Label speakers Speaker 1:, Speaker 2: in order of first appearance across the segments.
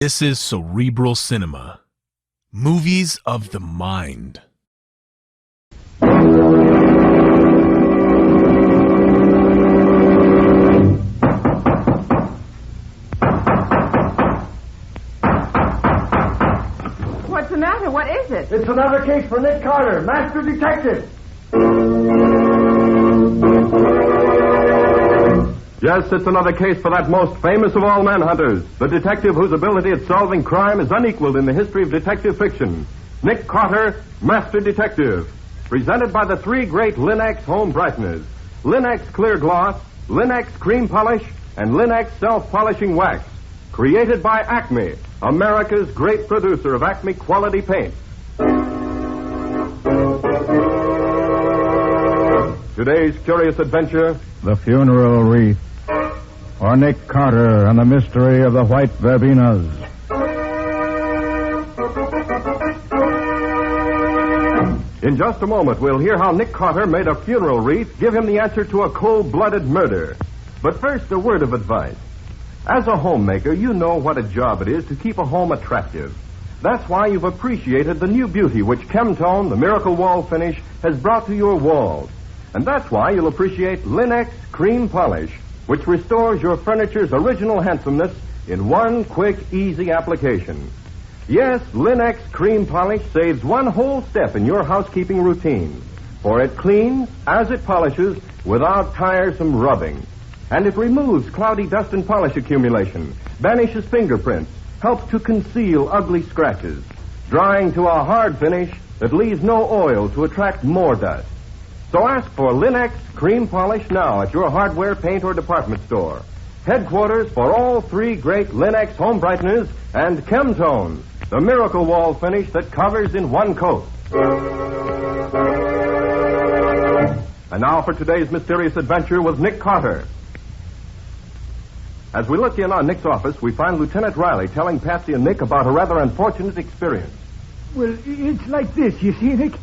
Speaker 1: This is Cerebral Cinema. Movies of the mind.
Speaker 2: What's the matter? What is it?
Speaker 3: It's another case for Nick Carter, Master Detective.
Speaker 4: Yes, it's another case for that most famous of all manhunters, the detective whose ability at solving crime is unequaled in the history of detective fiction. Nick Carter, Master Detective. Presented by the three great Linex home brighteners. Linex Clear Gloss, Linex Cream Polish, and Linex Self-Polishing Wax. Created by Acme, America's great producer of Acme quality paint. Today's curious adventure,
Speaker 5: The Funeral Wreath, or Nick Carter and the Mystery of the White Verbenas.
Speaker 4: In just a moment, we'll hear how Nick Carter made a funeral wreath give him the answer to a cold-blooded murder. But first, a word of advice. As a homemaker, you know what a job it is to keep a home attractive. That's why you've appreciated the new beauty which Chemtone, the miracle wall finish, has brought to your walls. And that's why you'll appreciate Linex Cream Polish, which restores your furniture's original handsomeness in one quick, easy application. Yes, Linex Cream Polish saves one whole step in your housekeeping routine, for it cleans as it polishes without tiresome rubbing. And it removes cloudy dust and polish accumulation, banishes fingerprints, helps to conceal ugly scratches, drying to a hard finish that leaves no oil to attract more dust. So ask for Linex Cream Polish now at your hardware, paint, or department store. Headquarters for all three great Linex home brighteners and Chemtone, the miracle wall finish that covers in one coat. And now for today's mysterious adventure with Nick Carter. As we look in on Nick's office, we find Lieutenant Riley telling Patsy and Nick about a rather unfortunate experience.
Speaker 3: Well, it's like this, you see, Nick.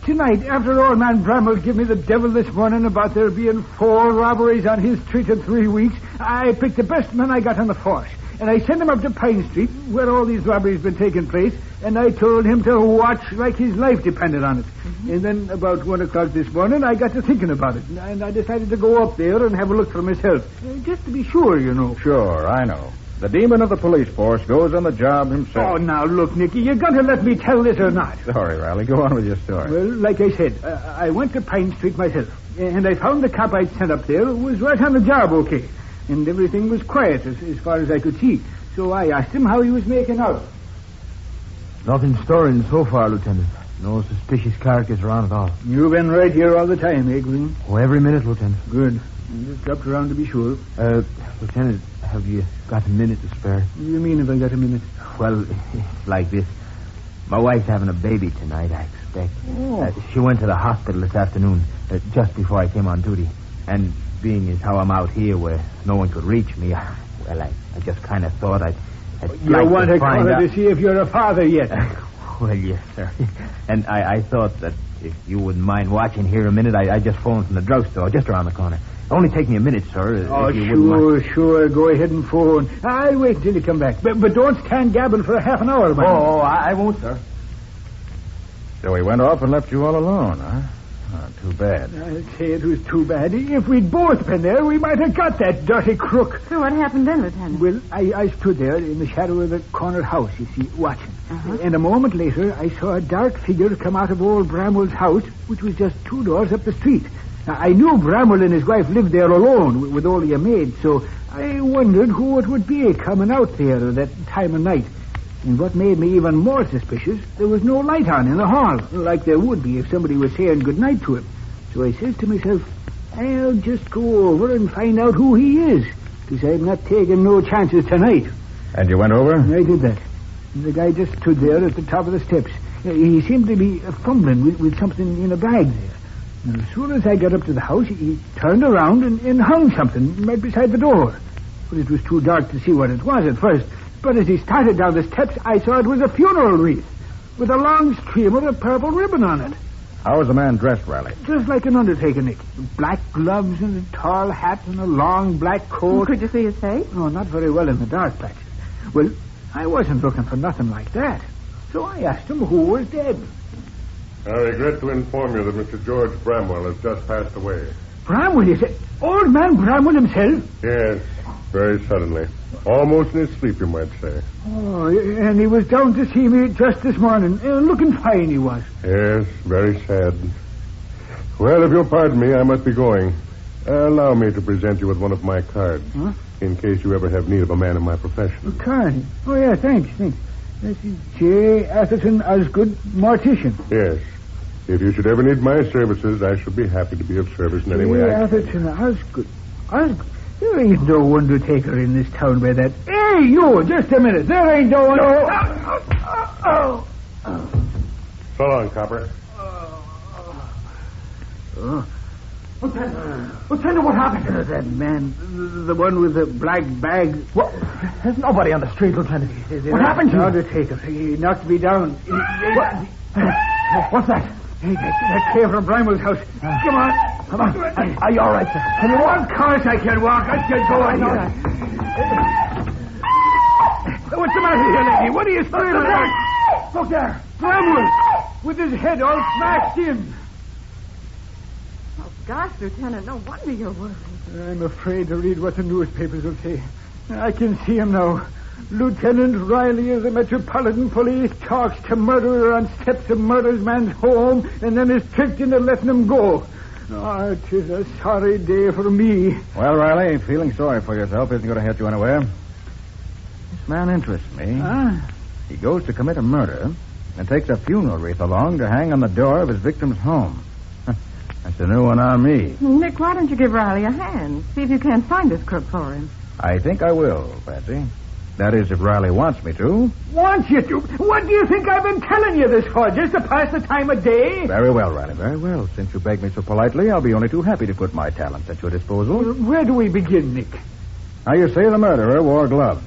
Speaker 3: Tonight, after old man Bramwell gave me the devil this morning about there being 4 robberies on his street in 3 weeks, I picked the best man I got on the force. And I sent him up to Pine Street, where all these robberies been taking place, and I told him to watch like his life depended on it. Mm-hmm. And then about 1 o'clock this morning, I got to thinking about it, and I decided to go up there and have a look for myself. Just to be sure, you know.
Speaker 5: Sure, I know. The demon of the police force goes on the job himself.
Speaker 3: Oh, now, look, Nicky, you got to let me tell this or not.
Speaker 5: Sorry, Riley. Go on with your story.
Speaker 3: Well, like I said, I went to Pine Street myself, and I found the cop I'd sent up there was right on the job okay, and everything was quiet as far as I could see. So I asked him how he was making out.
Speaker 6: Nothing stirring so far, Lieutenant. No suspicious carcass around at all.
Speaker 3: You've been right here all the time, eh, Green?
Speaker 6: Oh, every minute, Lieutenant.
Speaker 3: Good. I just dropped around to be sure.
Speaker 6: Lieutenant, have you got a minute to spare?
Speaker 3: What do you mean, have I got a minute?
Speaker 6: Well, it's like this. My wife's having a baby tonight, I expect.
Speaker 3: Oh.
Speaker 6: She went to the hospital this afternoon, just before I came on duty. And being as how I'm out here where no one could reach me, well, I just kind of thought I'd
Speaker 3: you
Speaker 6: like
Speaker 3: want
Speaker 6: to
Speaker 3: call
Speaker 6: find
Speaker 3: her
Speaker 6: out.
Speaker 3: to see if you're a father yet?
Speaker 6: Well, yes, sir. And I thought that if you wouldn't mind watching here a minute, I just phoned from the drugstore just around the corner. Only take me a minute, sir.
Speaker 3: Oh,
Speaker 6: if you wouldn't mind.
Speaker 3: sure. Go ahead and phone. I'll wait till you come back. But don't stand gabbing for a half an hour, man.
Speaker 6: Oh, I won't, sir.
Speaker 5: So he went off and left you all alone, huh? Oh, too bad.
Speaker 3: I'd say it was too bad. If we'd both been there, we might have got that dirty crook.
Speaker 2: So what happened then, Lieutenant?
Speaker 3: Well, I stood there in the shadow of the corner house, you see, watching.
Speaker 2: Uh-huh.
Speaker 3: And a moment later, I saw a dark figure come out of old Bramwell's house, which was just 2 doors up the street. Now, I knew Bramwell and his wife lived there alone, with only a maid, so I wondered who it would be coming out there at that time of night. And what made me even more suspicious, there was no light on in the hall, like there would be if somebody was saying goodnight to him. So I says to myself, I'll just go over and find out who he is, because I'm not taking no chances tonight.
Speaker 5: And you went over?
Speaker 3: I did that. And the guy just stood there at the top of the steps. He seemed to be fumbling with something in a bag there. And as soon as I got up to the house, he turned around and hung something right beside the door. But it was too dark to see what it was at first. But as he started down the steps, I saw it was a funeral wreath with a long streamer of purple ribbon on it.
Speaker 5: How was the man dressed, Riley?
Speaker 3: Just like an undertaker, Nick. Black gloves and a tall hat and a long black coat.
Speaker 2: Could you see his face?
Speaker 3: No, not very well in the dark patches. Well, I wasn't looking for nothing like that. So I asked him who was dead.
Speaker 7: I regret to inform you that Mr. George Bramwell has just passed away.
Speaker 3: Bramwell, you said? Old man Bramwell himself?
Speaker 7: Yes, very suddenly. Almost in his sleep, you might say.
Speaker 3: Oh, and he was down to see me just this morning. Looking fine he was.
Speaker 7: Yes, very sad. Well, if you'll pardon me, I must be going. Allow me to present you with one of my cards.
Speaker 3: Huh?
Speaker 7: In case you ever have need of a man in my profession.
Speaker 3: A card? Oh, yeah, thanks. This is J. Atherton Osgood, mortician.
Speaker 7: Yes. If you should ever need my services, I shall be happy to be of service in any way I can.
Speaker 3: Atherton Osgood. Osgood? There ain't no undertaker in this town by that. Hey, you, just a minute. There ain't no one.
Speaker 7: So long, Copper.
Speaker 3: Lieutenant, what happened? That man, the one with the black bag.
Speaker 6: Well, there's nobody on the street, Lieutenant.
Speaker 3: What happened to you? The undertaker. He knocked me down.
Speaker 6: What's that?
Speaker 3: Hey, that came from Bramwell's house. Come on.
Speaker 6: Are you all right, sir? Can you walk?
Speaker 3: Of course I can walk. I can go on here. What's the matter here, lady? What are you screaming at?
Speaker 6: Look there.
Speaker 3: Bramwell, with his head all smashed in.
Speaker 2: Oh, gosh, Lieutenant, no wonder you're worried.
Speaker 3: I'm afraid to read what the newspapers will say. I can see him now. Lieutenant Riley of the Metropolitan Police talks to murderer on steps of murder's man's home and then is tricked into letting him go. Oh, it is a sorry day for me.
Speaker 5: Well, Riley, feeling sorry for yourself isn't going to hurt you anywhere. This man interests me.
Speaker 3: Huh?
Speaker 5: He goes to commit a murder and takes a funeral wreath along to hang on the door of his victim's home. That's a new one on me.
Speaker 2: Nick, why don't you give Riley a hand? See if you can't find this crook for him.
Speaker 5: I think I will, Patsy. That is, if Riley wants me to.
Speaker 3: Wants you to? What do you think I've been telling you this for? Just to pass the time of day?
Speaker 5: Very well, Riley, very well. Since you beg me so politely, I'll be only too happy to put my talents at your disposal.
Speaker 3: Where do we begin, Nick?
Speaker 5: Now, you say the murderer wore gloves.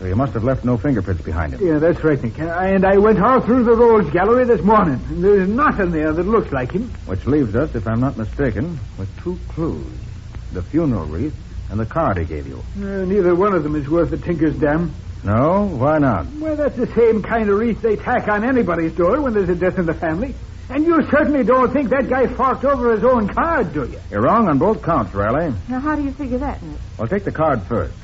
Speaker 5: So you must have left no fingerprints behind him.
Speaker 3: Yeah, that's right, Nick. And I went all through the Rolls Gallery this morning. And there's nothing there that looks like him.
Speaker 5: Which leaves us, if I'm not mistaken, with two clues. The funeral wreath and the card he gave you.
Speaker 3: Neither one of them is worth the tinker's dam.
Speaker 5: No? Why not?
Speaker 3: Well, that's the same kind of wreath they tack on anybody's door when there's a death in the family. And you certainly don't think that guy forked over his own card, do you?
Speaker 5: You're wrong on both counts, Riley.
Speaker 2: Now, how do you figure that, Nick?
Speaker 5: Well, take the card first.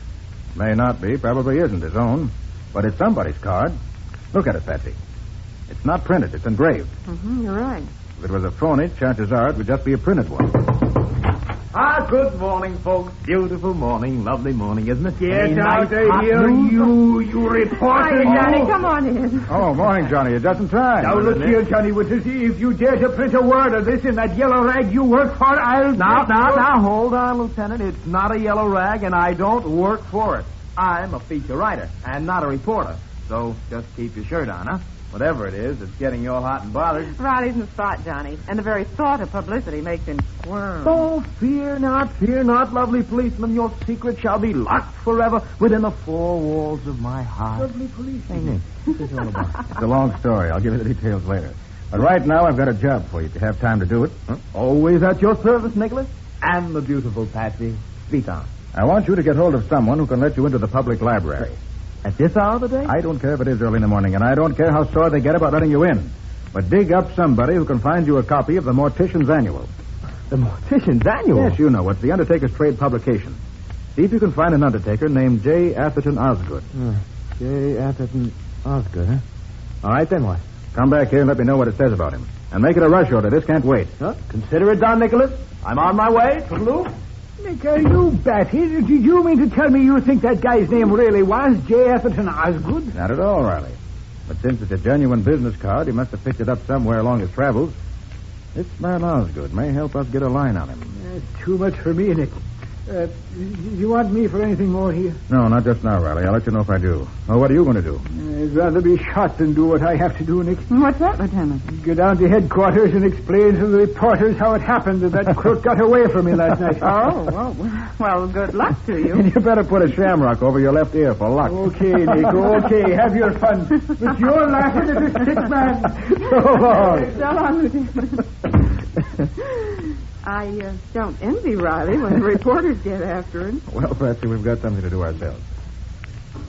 Speaker 5: May not be, probably isn't his own. But it's somebody's card. Look at it, Patsy. It's not printed, it's engraved.
Speaker 2: Mm-hmm, you're right.
Speaker 5: If it was a phony, chances are it would just be a printed one.
Speaker 6: Good morning, folks. Beautiful morning, lovely morning, isn't it?
Speaker 3: Get
Speaker 6: A
Speaker 3: out
Speaker 6: nice hot
Speaker 3: of here,
Speaker 6: noon.
Speaker 3: you reporter.
Speaker 2: Hi, Johnny, come on in.
Speaker 5: Oh, morning, Johnny. You're just in time.
Speaker 3: Now, look here, Johnny Winters. If you dare to print a word of this in that yellow rag you work for, I'll...
Speaker 6: Now, hold on, Lieutenant. It's not a yellow rag, and I don't work for it. I'm a feature writer, and not a reporter. So just keep your shirt on, huh? Whatever it is, it's getting you all hot and bothered.
Speaker 2: Riley's in the spot, Johnny, and the very thought of publicity makes him squirm.
Speaker 6: Oh, fear not, lovely policeman. Your secret shall be locked forever within the four walls of my heart.
Speaker 3: Lovely policeman.
Speaker 6: Hey, Nick, what's this all about?
Speaker 5: It's a long story. I'll give you the details later. But right now, I've got a job for you if you have time to do it.
Speaker 6: Huh? Always at your service, Nicholas. And the beautiful Patsy. Speak on.
Speaker 5: I want you to get hold of someone who can let you into the public library.
Speaker 6: At this hour of the day?
Speaker 5: I don't care if it is early in the morning, and I don't care how sore they get about letting you in. But dig up somebody who can find you a copy of the Mortician's Annual.
Speaker 6: The Mortician's Annual?
Speaker 5: Yes, you know. It's the Undertaker's trade publication. See if you can find an undertaker named J. Atherton Osgood.
Speaker 6: J. Atherton Osgood, huh? All right, then what?
Speaker 5: Come back here and let me know what it says about him. And make it a rush order. This can't wait.
Speaker 6: Huh? Consider it done, Nicholas. I'm on my way. Toodaloo.
Speaker 3: Nick, are you batty? Did you mean to tell me you think that guy's name really was J. Atherton Osgood?
Speaker 5: Not at all, Riley. But since it's a genuine business card, he must have picked it up somewhere along his travels. This man Osgood may help us get a line on him.
Speaker 3: That's too much for me, Nick. You want me for anything more here?
Speaker 5: No, not just now, Riley. I'll let you know if I do. Well, what are you going to do?
Speaker 3: I'd rather be shot than do what I have to do, Nick.
Speaker 2: What's that, Lieutenant?
Speaker 3: Go down to headquarters and explain to the reporters how it happened that crook got away from me last night.
Speaker 2: Oh, well, good luck to you.
Speaker 5: And you better put a shamrock over your left ear for luck.
Speaker 3: Okay, Nick, okay. Have your fun. But you're laughing at this sick man.
Speaker 5: So long.
Speaker 2: So long, Lieutenant. I don't envy Riley when the reporters get after him.
Speaker 5: Well, Patsy, we've got something to do ourselves.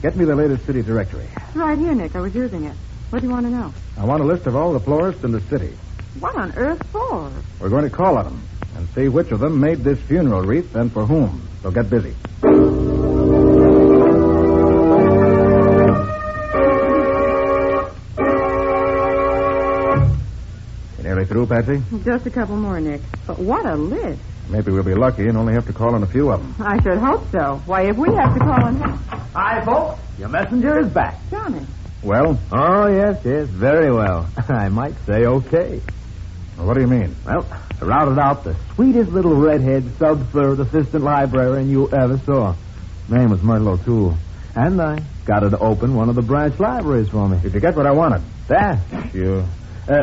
Speaker 5: Get me the latest city directory.
Speaker 2: Right here, Nick. I was using it. What do you want to know?
Speaker 5: I want a list of all the florists in the city.
Speaker 2: What on earth for?
Speaker 5: We're going to call on them and see which of them made this funeral wreath and for whom. So get busy. You nearly through, Patsy?
Speaker 2: Just a couple more, Nick. But what a list.
Speaker 5: Maybe we'll be lucky and only have to call on a few of them.
Speaker 2: I should hope so. Why, if we have to call on him...
Speaker 6: Hi, folks. Your messenger is back.
Speaker 2: Johnny.
Speaker 5: Well?
Speaker 6: Oh, yes, very well. I might say okay.
Speaker 5: What do you mean?
Speaker 6: Well, I routed out the sweetest little redhead sub-third assistant librarian you ever saw. Name was Myrtle O'Toole. And I got her to open one of the branch libraries for me.
Speaker 5: Did you get what I wanted?
Speaker 6: That? Sure.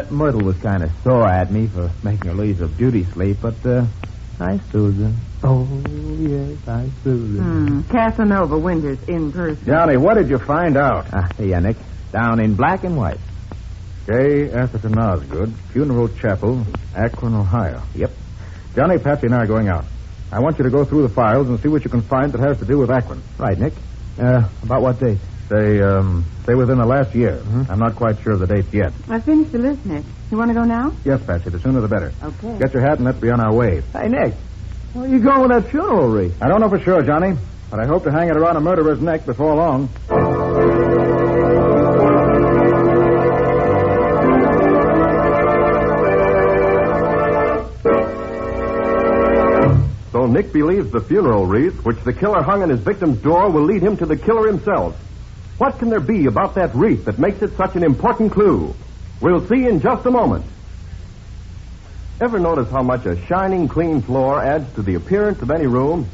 Speaker 6: Myrtle was kind of sore at me for making her lose her beauty sleep, but I soothed her. Oh, yes, I soothed her.
Speaker 2: Casanova Winters in person.
Speaker 5: Johnny, what did you find out?
Speaker 6: Here, Nick. Down in black and white.
Speaker 5: J. Atherton Osgood, Funeral Chapel, Akron, Ohio.
Speaker 6: Yep.
Speaker 5: Johnny, Patsy, and I are going out. I want you to go through the files and see what you can find that has to do with Akron.
Speaker 6: Right, Nick. About what date?
Speaker 5: Say within the last year. I'm not quite sure of the dates yet.
Speaker 2: I finished the list, Nick. You want to go now?
Speaker 5: Yes, Patsy, the sooner the better.
Speaker 2: Okay.
Speaker 5: Get your hat and let's be on our way.
Speaker 6: Hey, Nick. Where are you going with that funeral wreath?
Speaker 5: I don't know for sure, Johnny, but I hope to hang it around a murderer's neck before long.
Speaker 4: So Nick believes the funeral wreath, which the killer hung on his victim's door, will lead him to the killer himself. What can there be about that wreath that makes it such an important clue? We'll see in just a moment. Ever notice how much a shining, clean floor adds to the appearance of any room?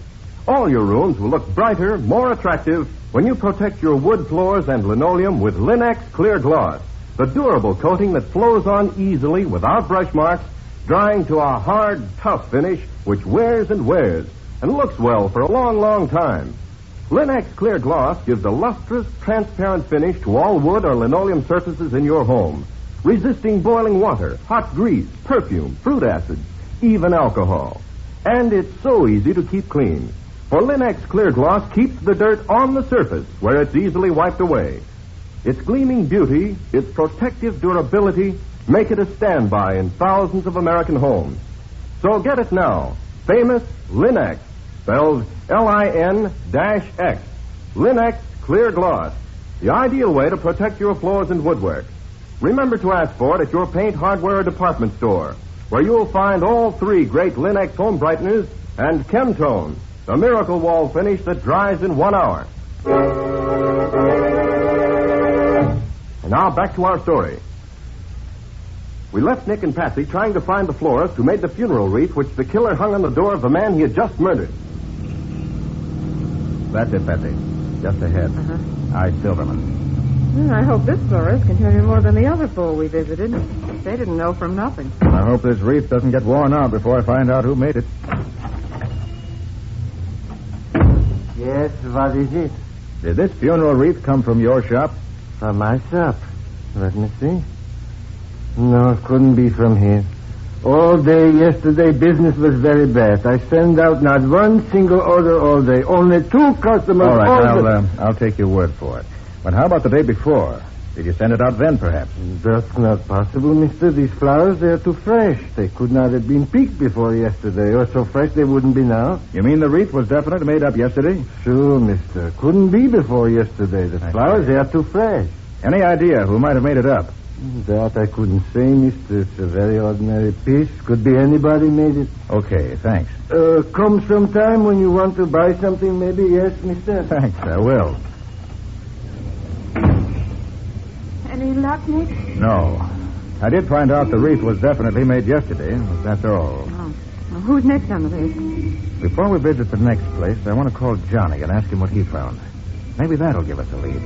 Speaker 4: All your rooms will look brighter, more attractive, when you protect your wood floors and linoleum with Linex Clear Gloss, the durable coating that flows on easily without brush marks, drying to a hard, tough finish which wears and wears and looks well for a long, long time. Linex Clear Gloss gives a lustrous, transparent finish to all wood or linoleum surfaces in your home, resisting boiling water, hot grease, perfume, fruit acids, even alcohol. And it's so easy to keep clean. For Linex Clear Gloss keeps the dirt on the surface where it's easily wiped away. Its gleaming beauty, its protective durability, make it a standby in thousands of American homes. So get it now. Famous Linex, spelled L-I-N-X. Linex Clear Gloss, the ideal way to protect your floors and woodwork. Remember to ask for it at your paint, hardware, or department store, where you'll find all three great Linex home brighteners and Chemtone, the miracle wall finish that dries in 1 hour. And now back to our story. We left Nick and Patsy trying to find the florist who made the funeral wreath which the killer hung on the door of the man he had just murdered.
Speaker 5: That's it, Patsy. Just ahead. I, Silverman.
Speaker 2: I hope this florist can tell you more than the other four we visited. They didn't know from nothing.
Speaker 5: I hope this wreath doesn't get worn out before I find out who made it.
Speaker 8: Yes, what is it?
Speaker 5: Did this funeral wreath come from your shop?
Speaker 8: From my shop. Let me see. No, it couldn't be from here. All day yesterday, business was very bad. I sent out not one single order all day. Only 2 customers.
Speaker 5: All right, I'll take your word for it. But how about the day before? Did you send it out then, perhaps?
Speaker 8: That's not possible, mister. These flowers, they're too fresh. They could not have been picked before yesterday, or so fresh they wouldn't be now.
Speaker 5: You mean the wreath was definitely made up yesterday?
Speaker 8: Sure, mister. Couldn't be before yesterday. The flowers, they are too fresh.
Speaker 5: Any idea who might have made it up?
Speaker 8: That I couldn't say, mister. It's a very ordinary piece. Could be anybody made it.
Speaker 5: Okay, thanks.
Speaker 8: Come sometime when you want to buy something, maybe. Yes, mister?
Speaker 5: Thanks, I will.
Speaker 2: Any luck, Nick?
Speaker 5: No. I did find out the wreath was definitely made yesterday, but that's all.
Speaker 2: Oh. Well, who's next on the list?
Speaker 5: Before we visit the next place, I want to call Johnny and ask him what he found. Maybe that'll give us a lead.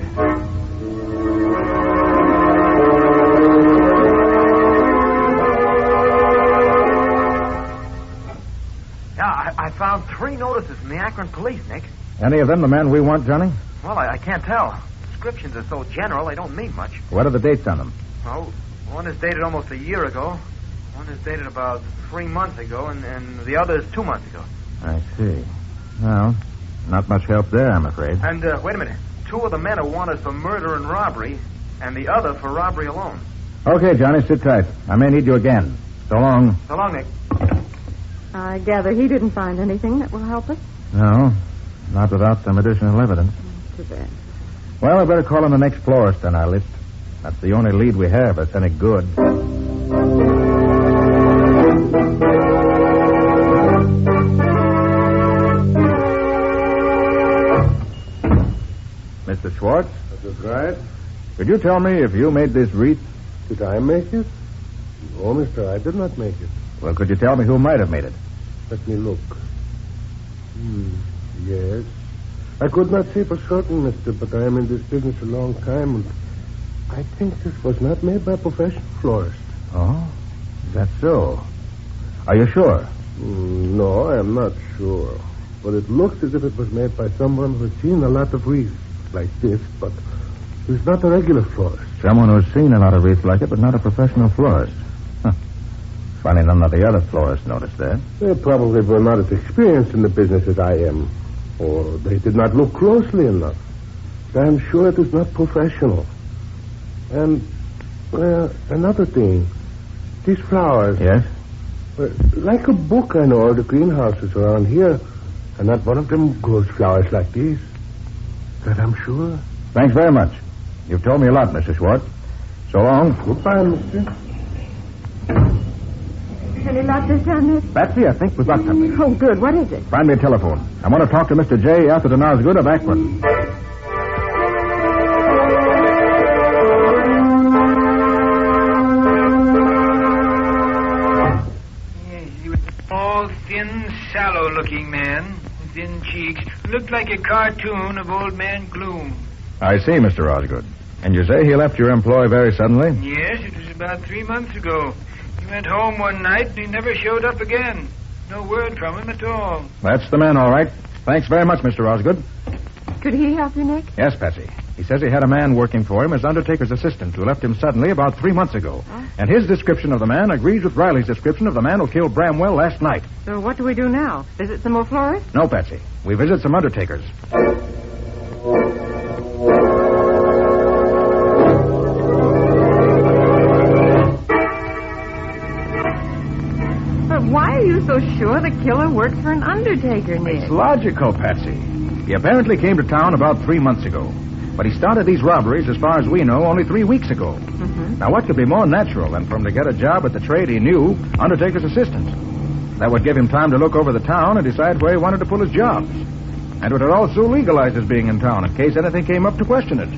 Speaker 6: Yeah, I found 3 notices from the Akron police, Nick.
Speaker 5: Any of them the man we want, Johnny?
Speaker 6: Well, I can't tell. Descriptions are so general, they don't mean much.
Speaker 5: What are the dates on them?
Speaker 6: Well, one is dated almost a year ago. One is dated about 3 months ago, and the other is 2 months ago.
Speaker 5: I see. Well, not much help there, I'm afraid.
Speaker 6: And, wait a minute. two of the men are wanted for murder and robbery, and the other for robbery alone.
Speaker 5: Okay, Johnny, sit tight. I may need you again. So long.
Speaker 6: So long, Nick.
Speaker 2: I gather he didn't find anything that will help us.
Speaker 5: No, not without some additional evidence.
Speaker 2: Too bad.
Speaker 5: Well, I better call in the next florist on our list. That's the only lead we have that's any good. Mr. Schwartz?
Speaker 7: That's right.
Speaker 5: Could you tell me if you made this wreath?
Speaker 7: Did I make it? No, mister, I did not make it.
Speaker 5: Well, could you tell me who might have made it?
Speaker 7: Let me look. Yes. I could not say for certain, mister, but I am in this business a long time, and I think this was not made by a professional florist.
Speaker 5: Oh? Is that so? Are you sure?
Speaker 7: No, I am not sure. But it looks as if it was made by someone who has seen a lot of wreaths like this, but who's not a regular florist.
Speaker 5: Someone who's seen a lot of wreaths like it, but not a professional florist. Huh. Funny none of the other florists noticed that.
Speaker 7: They probably were not as experienced in the business as I am. Or they did not look closely enough. I am sure it is not professional. And, well, another thing. These flowers.
Speaker 5: Yes?
Speaker 7: Like a book I know of the greenhouses around here. And not one of them grows flowers like these. That I'm sure.
Speaker 5: Thanks very much. You've told me a lot, Mr. Schwartz. So long.
Speaker 7: Goodbye, mister.
Speaker 2: Any luck this time, Nick?
Speaker 5: Patsy, I think we've got something.
Speaker 2: Oh, good. What is it?
Speaker 5: Find me a telephone. I want to talk to Mr. J. after the Osgood of Akron.
Speaker 9: Yes, he was a tall, thin, sallow-looking man, thin cheeks. Looked like a cartoon of Old Man Gloom.
Speaker 5: I see, Mr. Osgood. And you say he left your employ very suddenly?
Speaker 9: Yes, it was about 3 months ago. He went home one night and he never showed up again. No word from him at all.
Speaker 5: That's the man, all right. Thanks very much, Mr. Osgood.
Speaker 2: Could he help you, Nick?
Speaker 5: Yes, Patsy. He says he had a man working for him as undertaker's assistant who left him suddenly about 3 months ago.
Speaker 2: Huh?
Speaker 5: And his description of the man agrees with Riley's description of the man who killed Bramwell last night.
Speaker 2: So what do we do now? Visit some more florists?
Speaker 5: No, Patsy. We visit some undertakers.
Speaker 2: But why are you so sure the killer works for an undertaker, Nick?
Speaker 5: It's logical, Patsy. He apparently came to town about 3 months ago. But he started these robberies, as far as we know, only 3 weeks ago.
Speaker 2: Mm-hmm.
Speaker 5: Now, what could be more natural than for him to get a job at the trade he knew, undertaker's assistant? That would give him time to look over the town and decide where he wanted to pull his jobs. And it would also legalize his being in town in case anything came up to question it.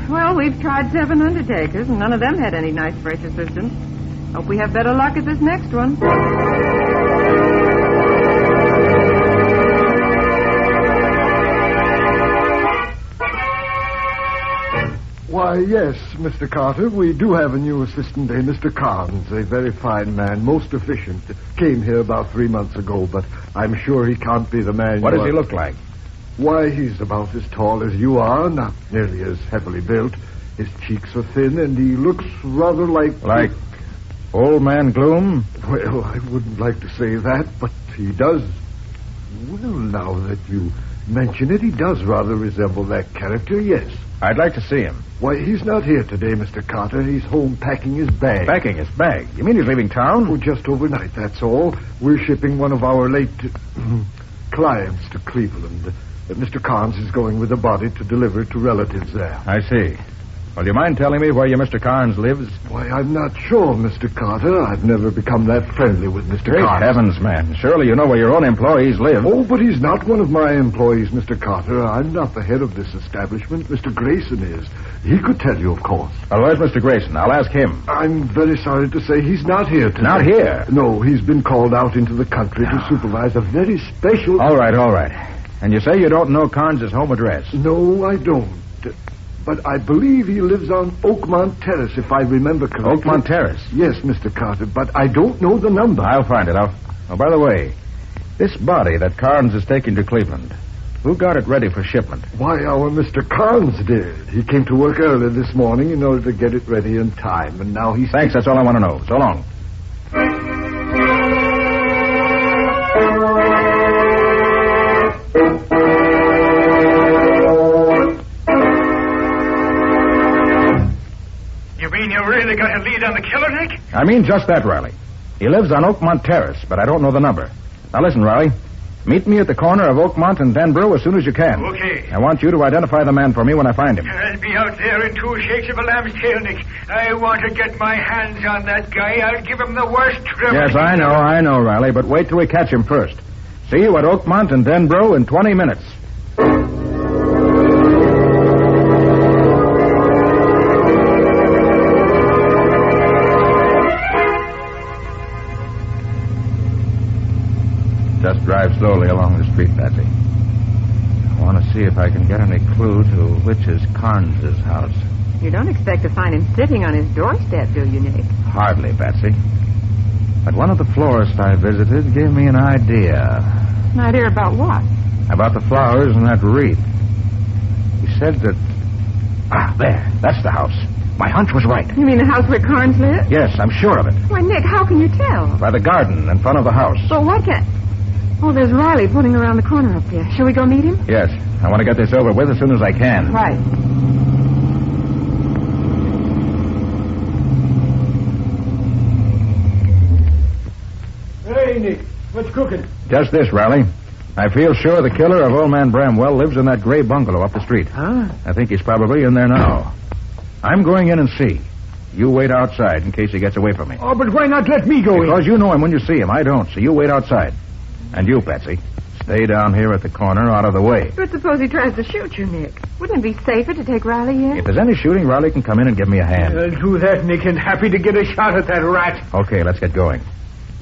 Speaker 2: Well, we've tried 7 undertakers, and none of them had any nice, fresh assistants. Hope we have better luck at this next one.
Speaker 10: Why, yes, Mr. Carter, we do have a new assistant, Mr. Carnes, a very fine man, most efficient. Came here about 3 months ago, but I'm sure he can't be the man
Speaker 5: What
Speaker 10: you
Speaker 5: does he
Speaker 10: are.
Speaker 5: look like?
Speaker 10: Why, he's about as tall as you are, not nearly as heavily built. His cheeks are thin, and he looks rather like...
Speaker 5: Like Old Man Gloom?
Speaker 10: Well, I wouldn't like to say that, but he does. Well, now that you mention it, he does rather resemble that character, yes.
Speaker 5: I'd like to see him.
Speaker 10: Why, he's not here today, Mr. Carter. He's home packing his bag.
Speaker 5: Packing his bag? You mean he's leaving town?
Speaker 10: Oh, just overnight, that's all. We're shipping one of our late clients to Cleveland. Mr. Carnes is going with the body to deliver it to relatives there.
Speaker 5: I see. Well, do you mind telling me where your Mr. Carnes lives?
Speaker 10: Why, I'm not sure, Mr. Carter. I've never become that friendly with Mr.
Speaker 5: Great
Speaker 10: Carnes.
Speaker 5: heavens, man. Surely you know where your own employees live.
Speaker 10: Oh, but he's not one of my employees, Mr. Carter. I'm not the head of this establishment. Mr. Grayson is. He could tell you, of course.
Speaker 5: Well, where's Mr. Grayson? I'll ask him.
Speaker 10: I'm very sorry to say he's not here today.
Speaker 5: Not here?
Speaker 10: No, he's been called out into the country to supervise a very special...
Speaker 5: All right. And you say you don't know Carnes' home address?
Speaker 10: No, I don't. But I believe he lives on Oakmont Terrace, if I remember correctly.
Speaker 5: Oakmont Terrace?
Speaker 10: Yes, Mr. Carter, but I don't know the number.
Speaker 5: I'll find it. Oh, by the way, this body that Carnes is taking to Cleveland, who got it ready for shipment?
Speaker 10: Why, our Mr. Carnes did. He came to work early this morning in order to get it ready in time, and now he's...
Speaker 5: Thanks, that's all I want to know. So long.
Speaker 9: mean you really got a lead on the killer, Nick?
Speaker 5: I mean just that, Riley. He lives on Oakmont Terrace, but I don't know the number. Now listen, Riley. Meet me at the corner of Oakmont and Denbrough as soon as you can.
Speaker 9: Okay.
Speaker 5: I want you to identify the man for me when I find him.
Speaker 9: I'll be out there in 2 shakes of a lamb's tail, Nick. I want to get my hands on that guy. I'll give him the worst trouble.
Speaker 5: Yes, I know, Riley, but wait till we catch him first. See you at Oakmont and Denbrough in 20 minutes. Just drive slowly along the street, Patsy. I want to see if I can get any clue to which is Carnes' house.
Speaker 2: You don't expect to find him sitting on his doorstep, do you, Nick?
Speaker 5: Hardly, Patsy. But one of the florists I visited gave me an idea.
Speaker 2: An idea about what?
Speaker 5: About the flowers in that wreath. He said that... there. That's the house. My hunch was right.
Speaker 2: You mean the house where Carnes lives?
Speaker 5: Yes, I'm sure of it.
Speaker 2: Why, Nick, how can you tell?
Speaker 5: By the garden in front of the house.
Speaker 2: Well, what can... Oh, there's Riley putting around the corner up there. Shall we go meet him?
Speaker 5: Yes. I want to get this over with as soon as I can.
Speaker 2: Right.
Speaker 3: Hey, Nick. What's cooking?
Speaker 5: Just this, Riley. I feel sure the killer of old man Bramwell lives in that gray bungalow up the street.
Speaker 3: Huh?
Speaker 5: I think he's probably in there now. I'm going in and see. You wait outside in case he gets away from me.
Speaker 3: Oh, but why not let me go in?
Speaker 5: Because you know him when you see him. I don't, so you wait outside. And you, Patsy, stay down here at the corner out of the way.
Speaker 2: But suppose he tries to shoot you, Nick. Wouldn't it be safer to take Riley here?
Speaker 5: If there's any shooting, Riley can come in and give me a hand.
Speaker 3: I'll do that, Nick, and happy to get a shot at that rat.
Speaker 5: Okay, let's get going.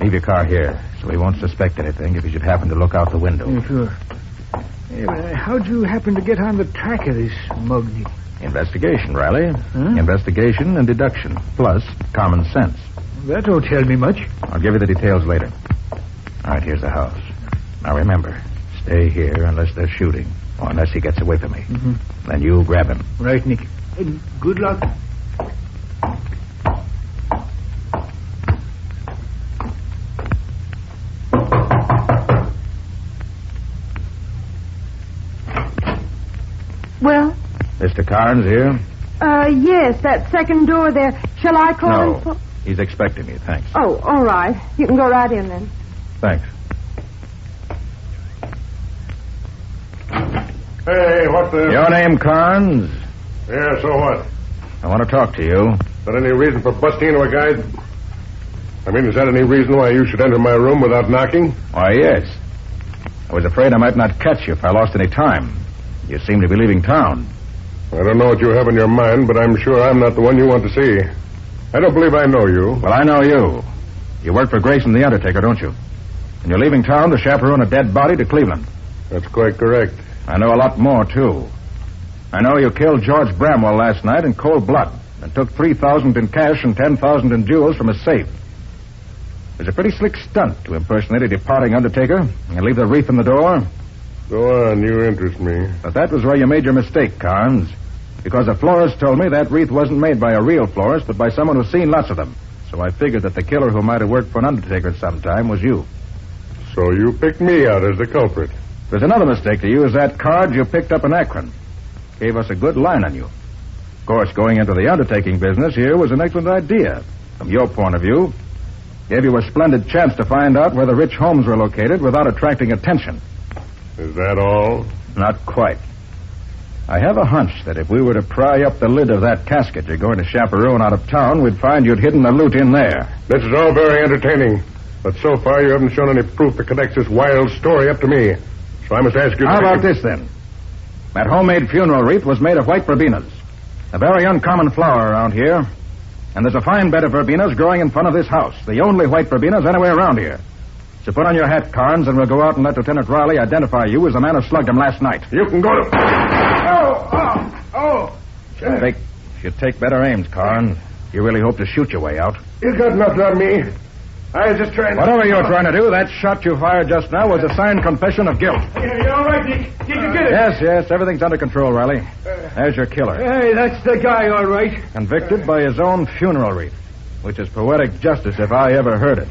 Speaker 5: Leave your car here, so he won't suspect anything if he should happen to look out the window.
Speaker 3: Yeah, sure. Hey, but how'd you happen to get on the track of this mug, Nick?
Speaker 5: Investigation, Riley.
Speaker 3: Huh?
Speaker 5: Investigation and deduction, plus common sense.
Speaker 3: That don't tell me much.
Speaker 5: I'll give you the details later. All right, here's the house. Now remember, stay here unless they're shooting, or unless he gets away from me.
Speaker 3: Mm-hmm.
Speaker 5: Then you grab him.
Speaker 3: Right, Nick. And good luck.
Speaker 2: Well?
Speaker 5: Mr. Carnes here?
Speaker 2: Yes, that second door there. Shall I call him?
Speaker 5: No. He's expecting me, thanks.
Speaker 2: Oh, all right. You can go right in then.
Speaker 5: Thanks.
Speaker 7: Hey, what the...
Speaker 5: Your name, Carnes?
Speaker 7: Yeah, so what?
Speaker 5: I want to talk to you.
Speaker 7: Is that any reason for busting into a guy's... I mean, is that any reason why you should enter my room without knocking?
Speaker 5: Why, yes. I was afraid I might not catch you if I lost any time. You seem to be leaving town.
Speaker 7: I don't know what you have in your mind, but I'm sure I'm not the one you want to see. I don't believe I know you.
Speaker 5: Well, I know you. You work for Grayson the Undertaker, don't you? And you're leaving town to chaperone a dead body to Cleveland.
Speaker 7: That's quite correct.
Speaker 5: I know a lot more, too. I know you killed George Bramwell last night in cold blood and took $3,000 in cash and $10,000 in jewels from his safe. It was a pretty slick stunt to impersonate a departing Undertaker and leave the wreath in the door.
Speaker 7: Go on, you interest me.
Speaker 5: But that was where you made your mistake, Carnes. Because a florist told me that wreath wasn't made by a real florist, but by someone who's seen lots of them. So I figured that the killer who might have worked for an Undertaker at some time was you.
Speaker 7: So you picked me out as the culprit.
Speaker 5: There's another mistake to use that card you picked up in Akron. Gave us a good line on you. Of course, going into the undertaking business here was an excellent idea. From your point of view, gave you a splendid chance to find out where the rich homes were located without attracting attention.
Speaker 7: Is that all?
Speaker 5: Not quite. I have a hunch that if we were to pry up the lid of that casket you're going to chaperone out of town, we'd find you'd hidden the loot in there.
Speaker 7: This is all very entertaining. But so far, you haven't shown any proof that connects this wild story up to me. So I must ask you...
Speaker 5: How about this, then? That homemade funeral wreath was made of white verbenas. A very uncommon flower around here. And there's a fine bed of verbenas growing in front of this house. The only white verbenas anywhere around here. So put on your hat, Carnes, and we'll go out and let Lieutenant Riley identify you as the man who slugged him last night.
Speaker 7: You can go to...
Speaker 5: Should take better aims, Carnes. You really hope to shoot your way out.
Speaker 7: You got nothing on me. I was just trying to...
Speaker 5: Whatever you're trying to do, that shot you fired just now was a signed confession of guilt.
Speaker 3: You all right, Dick? Did you get it?
Speaker 5: Yes, everything's under control, Riley. There's your killer.
Speaker 3: Hey, that's the guy, all right.
Speaker 5: Convicted by his own funeral wreath, which is poetic justice if I ever heard it.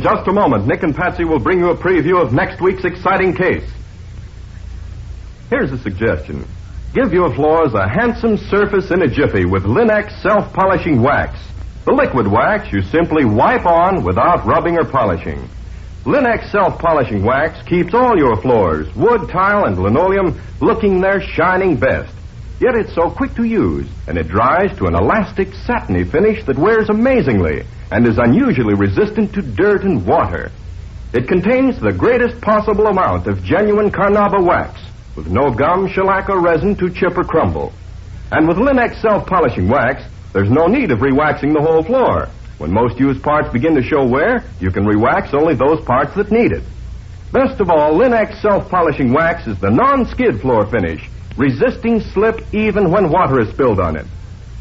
Speaker 4: just a moment, Nick and Patsy will bring you a preview of next week's exciting case. Here's a suggestion. Give your floors a handsome surface in a jiffy with Linex self-polishing wax. The liquid wax you simply wipe on without rubbing or polishing. Linex self-polishing wax keeps all your floors, wood, tile, and linoleum, looking their shining best. Yet it's so quick to use, and it dries to an elastic, satiny finish that wears amazingly and is unusually resistant to dirt and water. It contains the greatest possible amount of genuine carnauba wax, with no gum, shellac, or resin to chip or crumble. And with Linex self-polishing wax, there's no need of re-waxing the whole floor. When most used parts begin to show wear, you can re-wax only those parts that need it. Best of all, Linex self-polishing wax is the non-skid floor finish, resisting slip even when water is spilled on it.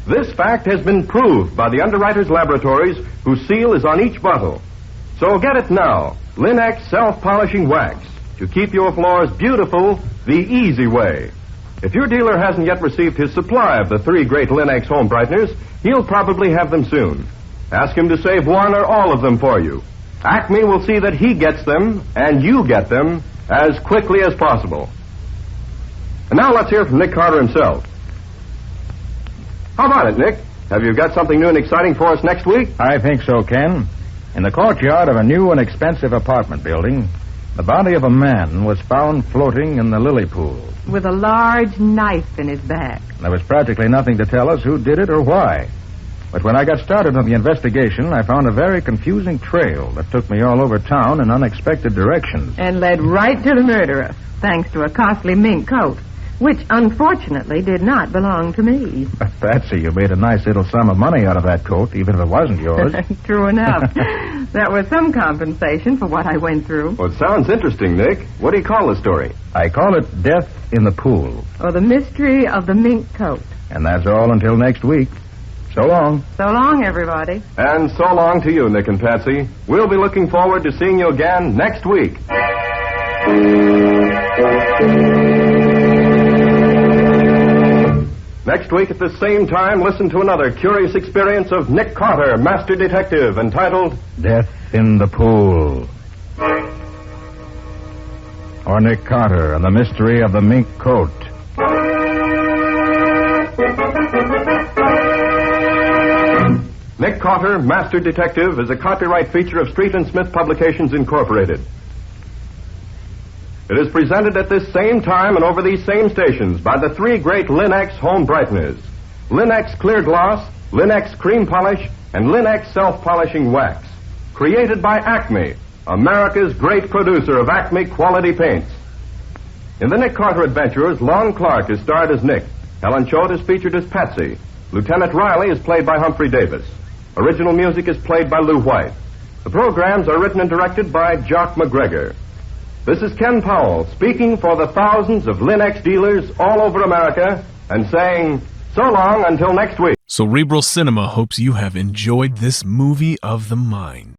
Speaker 4: This fact has been proved by the underwriters' laboratories, whose seal is on each bottle. So get it now, Linex self-polishing wax, to keep your floors beautiful the easy way. If your dealer hasn't yet received his supply of the 3 great Linex home brighteners, he'll probably have them soon. Ask him to save one or all of them for you. Acme will see that he gets them, and you get them, as quickly as possible. And now let's hear from Nick Carter himself. How about it, Nick? Have you got something new and exciting for us next week?
Speaker 5: I think so, Ken. In the courtyard of a new and expensive apartment building, the body of a man was found floating in the lily pool.
Speaker 2: With a large knife in his back.
Speaker 5: There was practically nothing to tell us who did it or why. But when I got started on the investigation, I found a very confusing trail that took me all over town in unexpected directions.
Speaker 2: And led right to the murderer, thanks to a costly mink coat, which unfortunately did not belong to me.
Speaker 5: Patsy, you made a nice little sum of money out of that coat, even if it wasn't yours.
Speaker 2: True enough. That was some compensation for what I went through.
Speaker 4: Well, it sounds interesting, Nick. What do you call the story?
Speaker 5: I call it Death in the Pool.
Speaker 2: Or the mystery of the mink coat.
Speaker 5: And that's all until next week. So long.
Speaker 2: So long, everybody.
Speaker 4: And so long to you, Nick and Patsy. We'll be looking forward to seeing you again next week. Next week at the same time, listen to another curious experience of Nick Carter, Master Detective, entitled
Speaker 5: Death in the Pool. Or Nick Carter and the Mystery of the Mink Coat.
Speaker 4: Nick Carter, Master Detective, is a copyright feature of Street and Smith Publications, Incorporated. It is presented at this same time and over these same stations by the 3 great Linex home brighteners. Linex Clear Gloss, Linex Cream Polish, and Linex Self-Polishing Wax. Created by Acme, America's great producer of Acme quality paints. In the Nick Carter Adventurers, Lon Clark is starred as Nick. Helen Choate is featured as Patsy. Lieutenant Riley is played by Humphrey Davis. Original music is played by Lou White. The programs are written and directed by Jock McGregor. This is Ken Powell speaking for the thousands of Linex dealers all over America and saying so long until next week.
Speaker 1: Cerebral Cinema hopes you have enjoyed this movie of the mind.